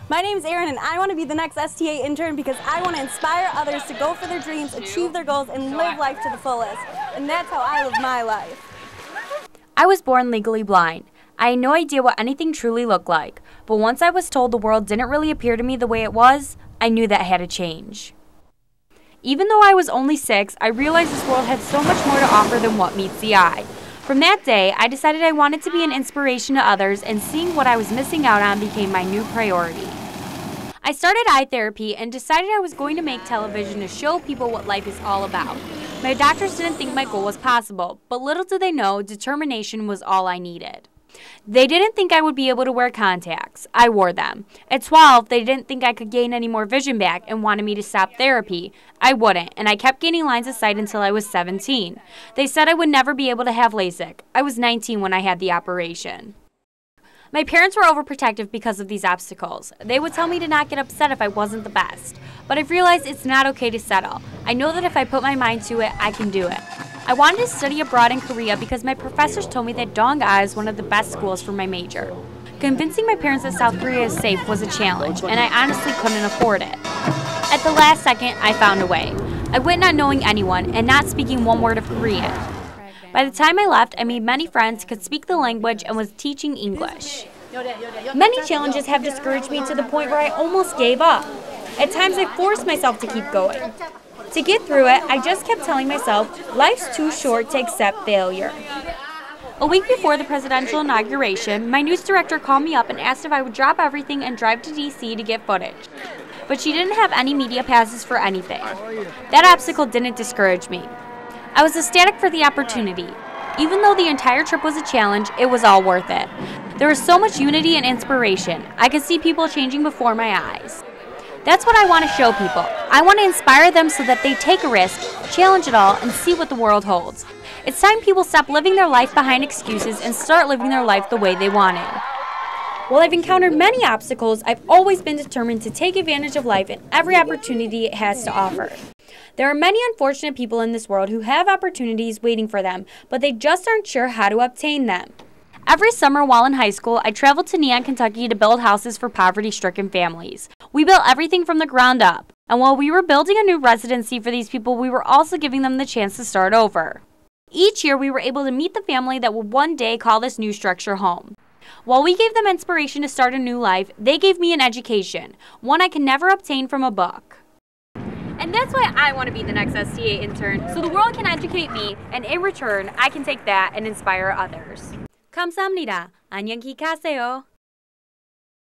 My name's Erin, and I want to be the next STA intern because I want to inspire others to go for their dreams, achieve their goals, and live life to the fullest. And that's how I live my life. I was born legally blind. I had no idea what anything truly looked like, but once I was told the world didn't really appear to me the way it was, I knew that had to change. Even though I was only 6, I realized this world had so much more to offer than what meets the eye. From that day, I decided I wanted to be an inspiration to others, and seeing what I was missing out on became my new priority. I started eye therapy and decided I was going to make television to show people what life is all about. My doctors didn't think my goal was possible, but little did they know determination was all I needed. They didn't think I would be able to wear contacts. I wore them. At 12, they didn't think I could gain any more vision back and wanted me to stop therapy. I wouldn't, and I kept gaining lines of sight until I was 17. They said I would never be able to have LASIK. I was 19 when I had the operation. My parents were overprotective because of these obstacles. They would tell me to not get upset if I wasn't the best. But I've realized it's not okay to settle. I know that if I put my mind to it, I can do it. I wanted to study abroad in Korea because my professors told me that Dong-a is one of the best schools for my major. Convincing my parents that South Korea is safe was a challenge, and I honestly couldn't afford it. At the last second, I found a way. I went not knowing anyone and not speaking one word of Korean. By the time I left, I made many friends, could speak the language, and was teaching English. Many challenges have discouraged me to the point where I almost gave up. At times, I forced myself to keep going. To get through it, I just kept telling myself, life's too short to accept failure. A week before the presidential inauguration, my news director called me up and asked if I would drop everything and drive to DC to get footage. But she didn't have any media passes for anything. That obstacle didn't discourage me. I was ecstatic for the opportunity. Even though the entire trip was a challenge, it was all worth it. There was so much unity and inspiration. I could see people changing before my eyes. That's what I want to show people. I want to inspire them so that they take a risk, challenge it all, and see what the world holds. It's time people stop living their life behind excuses and start living their life the way they want it. While I've encountered many obstacles, I've always been determined to take advantage of life and every opportunity it has to offer. There are many unfortunate people in this world who have opportunities waiting for them, but they just aren't sure how to obtain them. Every summer while in high school, I traveled to Neon, Kentucky to build houses for poverty-stricken families. We built everything from the ground up. And while we were building a new residency for these people, we were also giving them the chance to start over. Each year, we were able to meet the family that would one day call this new structure home. While we gave them inspiration to start a new life, they gave me an education, one I can never obtain from a book. And that's why I want to be the next STA intern, so the world can educate me, and in return, I can take that and inspire others. 감사합니다. 안녕히 가세요.